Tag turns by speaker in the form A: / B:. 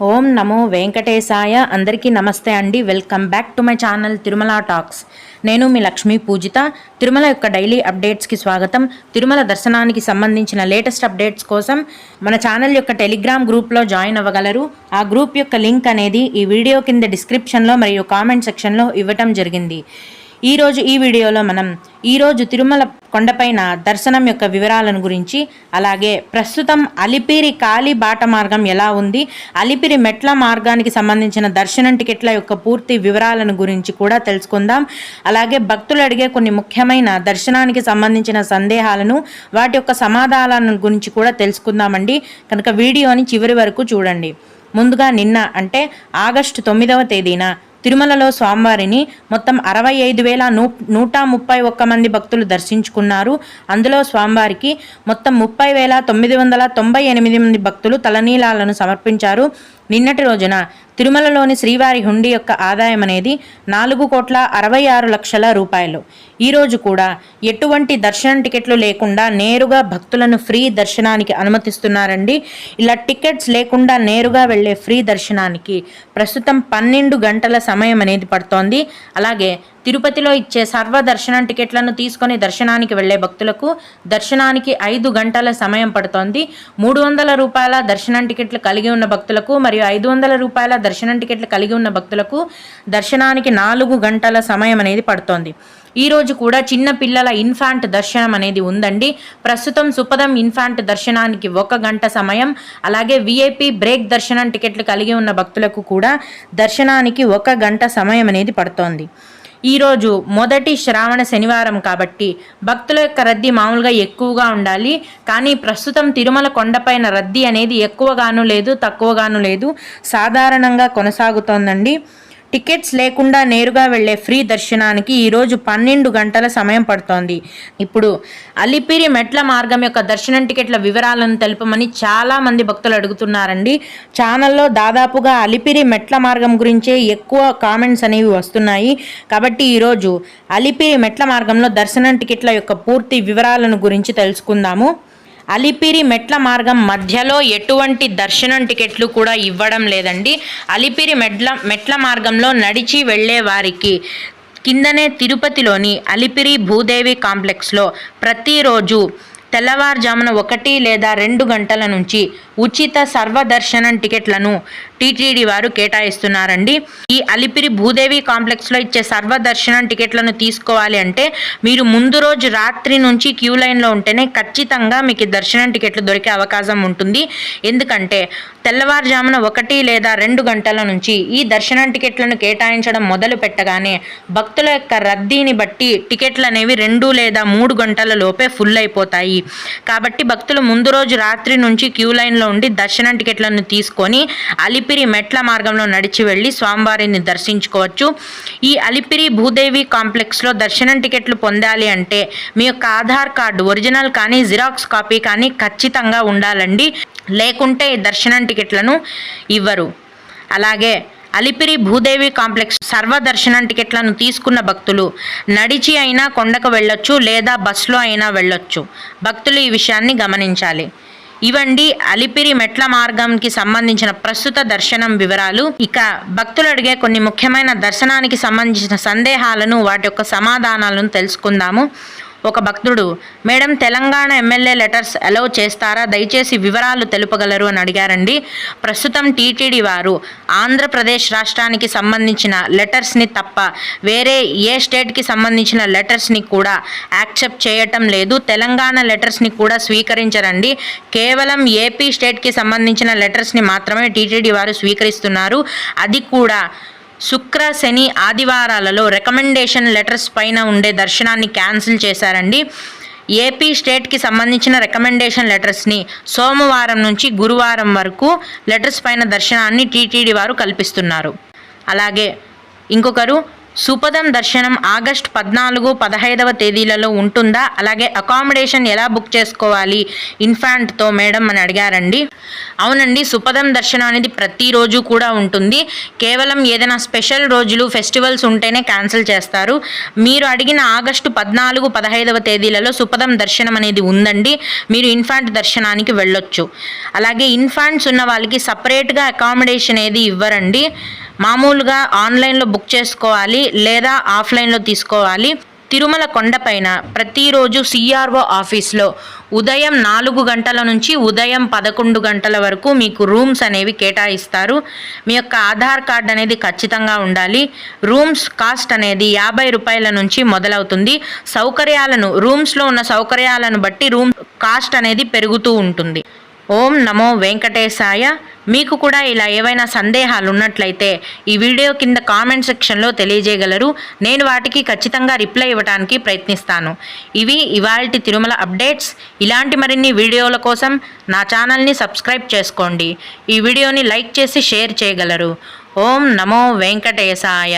A: ఓం నమో వెంకటేశాయ. అందరికీ నమస్తే అండి. Welcome back to my channel Tirumala talks. నేను మీ లక్ష్మీ పూజిత. తిరుమల యొక్క డైలీ అప్డేట్స్కి స్వాగతం. తిరుమల దర్శనానికి సంబంధించిన లేటెస్ట్ అప్డేట్స్ కోసం మన ఛానల్ యొక్క టెలిగ్రామ్ గ్రూప్లో జాయిన్ అవ్వగలరు. ఆ గ్రూప్ యొక్క లింక్ అనేది ఈ వీడియో కింద డిస్క్రిప్షన్లో మరియు కామెంట్ సెక్షన్లో ఇవ్వటం జరిగింది. ఈరోజు ఈ వీడియోలో మనం ఈరోజు తిరుమల కొండపైన దర్శనం యొక్క వివరాలను గురించి, అలాగే ప్రస్తుతం అలిపిరి కాలి బాట మార్గం ఎలా ఉంది, అలిపిరి మెట్ల మార్గానికి సంబంధించిన దర్శనం టికెట్ల యొక్క పూర్తి వివరాలను గురించి కూడా తెలుసుకుందాం. అలాగే భక్తులు అడిగే కొన్ని ముఖ్యమైన దర్శనానికి సంబంధించిన సందేహాలను, వాటి యొక్క సమాధానాల గురించి కూడా తెలుసుకుందామండి. కనుక వీడియోని చివరి వరకు చూడండి. ముందుగా నిన్న అంటే ఆగస్టు 9వ తేదీన తిరుమలలో స్వామివారిని మొత్తం 65,131 మంది భక్తులు దర్శించుకున్నారు. అందులో స్వామివారికి మొత్తం 30,998 మంది భక్తులు తలనీలాలను సమర్పించారు. నిన్నటి రోజున తిరుమలలోని శ్రీవారి హుండీ యొక్క ఆదాయం అనేది 4,66,00,000 రూపాయలు. ఈరోజు కూడా ఎటువంటి దర్శనం టికెట్లు లేకుండా నేరుగా భక్తులను ఫ్రీ దర్శనానికి అనుమతిస్తున్నారండి. ఇలా టికెట్స్ లేకుండా నేరుగా వెళ్ళే ఫ్రీ దర్శనానికి ప్రస్తుతం 12 గంటల సమయం అనేది పడుతోంది. అలాగే తిరుపతిలో ఇచ్చే సర్వ దర్శనం టికెట్లను తీసుకొని దర్శనానికి వెళ్లే భక్తులకు దర్శనానికి 5 గంటల సమయం పడుతోంది. 300 రూపాయల దర్శనం టికెట్లు కలిగి ఉన్న భక్తులకు మరియు 500 రూపాయల దర్శనం టికెట్లు కలిగి ఉన్న భక్తులకు దర్శనానికి 4 గంటల సమయం అనేది పడుతోంది. ఈరోజు కూడా చిన్న పిల్లల ఇన్ఫాంట్ దర్శనం అనేది ఉందండి. ప్రస్తుతం సుపదం ఇన్ఫాంట్ దర్శనానికి 1 గంట సమయం, అలాగే విఐపి బ్రేక్ దర్శనం టికెట్లు కలిగి ఉన్న భక్తులకు కూడా దర్శనానికి 1 గంట సమయం అనేది పడుతోంది. ఈరోజు మొదటి శ్రావణ శనివారం కాబట్టి భక్తుల యొక్క రద్దీ మామూలుగా ఎక్కువగా ఉండాలి. కానీ ప్రస్తుతం తిరుమల కొండపైన రద్దీ అనేది ఎక్కువగాను లేదు, తక్కువగాను లేదు, సాధారణంగా కొనసాగుతోందండి. టికెట్స్ లేకుండా నేరుగా వెళ్లే ఫ్రీ దర్శనానికి ఈరోజు 12 గంటల సమయం పడుతోంది. ఇప్పుడు అలిపిరి మెట్ల మార్గం యొక్క దర్శనం టికెట్ల వివరాలను తెలుపమని చాలా మంది భక్తులు అడుగుతున్నారండి. ఛానల్లో దాదాపుగా అలిపిరి మెట్ల మార్గం గురించే ఎక్కువ కామెంట్స్ అనేవి వస్తున్నాయి. కాబట్టి ఈరోజు అలిపిరి మెట్ల మార్గంలో దర్శనం టికెట్ల యొక్క పూర్తి వివరాలను గురించి తెలుసుకుందాము. అలిపిరి మెట్ల మార్గం మధ్యలో ఎటువంటి దర్శనం టికెట్లు కూడా ఇవ్వడం లేదండి. అలిపిరి మెట్ల మార్గంలో నడిచి వెళ్ళే వారికి కిందనే తిరుపతిలోని అలిపిరి భూదేవి కాంప్లెక్స్లో ప్రతిరోజు తెల్లవారుజామున 1 లేదా 2 గంటల నుంచి ఉచిత సర్వదర్శనం టికెట్లను టీటీడీ వారు కేటాయిస్తున్నారండి. ఈ అలిపిరి భూదేవి కాంప్లెక్స్లో ఇచ్చే సర్వదర్శనం టికెట్లను తీసుకోవాలి అంటే మీరు ముందు రోజు రాత్రి నుంచి క్యూ లైన్లో ఉంటేనే ఖచ్చితంగా మీకు దర్శనం టికెట్లు దొరికే అవకాశం ఉంటుంది. ఎందుకంటే తెల్లవారుజామున 1 లేదా 2 గంటల నుంచి ఈ దర్శనం టికెట్లను కేటాయించడం మొదలు పెట్టగానే భక్తుల యొక్క రద్దీని బట్టి టికెట్లు అనేవి 2 లేదా 3 గంటల లోపే ఫుల్ అయిపోతాయి. కాబట్టి భక్తులు ముందు రోజు రాత్రి నుంచి క్యూ లైన్లో ఉండి దర్శనం టికెట్లను తీసుకొని అలిపిరి మెట్ల మార్గంలో నడిచి వెళ్ళి స్వామివారిని దర్శించుకోవచ్చు. ఈ అలిపిరి భూదేవి కాంప్లెక్స్లో దర్శనం టికెట్లు పొందాలి అంటే మీ యొక్క ఆధార్ కార్డు ఒరిజినల్ కానీ జిరాక్స్ కాపీ కానీ ఖచ్చితంగా ఉండాలండి. లేకుంటే ఈ దర్శనం టికెట్లను ఇవ్వరు. అలాగే అలిపిరి భూదేవి కాంప్లెక్స్ సర్వదర్శనం టికెట్లను తీసుకున్న భక్తులు నడిచి అయినా కొండకు వెళ్ళొచ్చు, లేదా బస్సులో అయినా వెళ్ళొచ్చు. భక్తులు ఈ విషయాన్ని గమనించాలి. ఇవండి అలిపిరి మెట్ల మార్గంకి సంబంధించిన ప్రస్తుత దర్శనం వివరాలు. ఇక భక్తులు అడిగే కొన్ని ముఖ్యమైన దర్శనానికి సంబంధించిన సందేహాలను, వాటి యొక్క సమాధానాలను తెలుసుకుందాము. ఒక భక్తుడు, madam Telangana MLA letters allow చేస్తారా, దయచేసి వివరాలు తెలుపగలరు అని అడిగారండి. ప్రస్తుతం టీటీడీ వారు ఆంధ్రప్రదేశ్ రాష్ట్రానికి సంబంధించిన లెటర్స్ని తప్ప వేరే ఏ స్టేట్కి సంబంధించిన లెటర్స్ని కూడా యాక్సెప్ట్ చేయటం లేదు. తెలంగాణ లెటర్స్ని కూడా స్వీకరించరండి. కేవలం ఏపీ స్టేట్కి సంబంధించిన లెటర్స్ని మాత్రమే టీటీడీ వారు స్వీకరిస్తున్నారు. అది కూడా శుక్ర, శని, ఆదివారాలలో రికమెండేషన్ లెటర్స్ పైన ఉండే దర్శనాన్ని క్యాన్సిల్ చేశారండి. ఏపీ స్టేట్కి సంబంధించిన రికమెండేషన్ లెటర్స్ని సోమవారం నుంచి గురువారం వరకు లెటర్స్ పైన దర్శనాన్ని టీటీడీ వారు కల్పిస్తున్నారు. అలాగే ఇంకొకరు, సుపదం దర్శనం ఆగస్టు 14, 15వ తేదీలలో ఉంటుందా? అలాగే అకామిడేషన్ ఎలా బుక్ చేసుకోవాలి ఇన్ఫాంట్తో మేడం అని అడిగారండి. అవునండి, సుపదం దర్శనం అనేది ప్రతిరోజు కూడా ఉంటుంది. కేవలం ఏదైనా స్పెషల్ రోజులు ఫెస్టివల్స్ ఉంటేనే క్యాన్సిల్ చేస్తారు. మీరు అడిగిన ఆగస్టు 14, 15వ తేదీలలో సుపదం దర్శనం అనేది ఉందండి. మీరు ఇన్ఫాంట్ దర్శనానికి వెళ్ళొచ్చు. అలాగే ఇన్ఫాంట్స్ ఉన్న వాళ్ళకి సపరేట్గా అకామిడేషన్ ఏది ఇవ్వరండి. మామూలుగా ఆన్లైన్లో బుక్ చేసుకోవాలి లేదా ఆఫ్లైన్లో తీసుకోవాలి. తిరుమల కొండపైన ప్రతిరోజు సిఆర్ఓ ఆఫీస్లో ఉదయం 4 గంటల నుంచి ఉదయం 11 గంటల వరకు మీకు రూమ్స్ అనేవి కేటాయిస్తారు. మీ యొక్క ఆధార్ కార్డ్ అనేది ఖచ్చితంగా ఉండాలి. రూమ్స్ కాస్ట్ అనేది 50 రూపాయల నుంచి మొదలవుతుంది. రూమ్స్లో ఉన్న సౌకర్యాలను బట్టి రూమ్ కాస్ట్ అనేది పెరుగుతూ ఉంటుంది. ఓం నమో వెంకటేశాయ. మీకు కూడా ఇలా ఏవైనా సందేహాలు ఉన్నట్లయితే ఈ వీడియో కింద కామెంట్ సెక్షన్లో తెలియజేయగలరు. నేను వాటికి ఖచ్చితంగా రిప్లై ఇవ్వడానికి ప్రయత్నిస్తాను. ఇవి ఇవాల్టి తిరుమల అప్డేట్స్. ఇలాంటి మరిన్ని వీడియోల కోసం నా ఛానల్ని సబ్స్క్రైబ్ చేసుకోండి. ఈ వీడియోని లైక్ చేసి షేర్ చేయగలరు. ఓం నమో వెంకటేశాయ.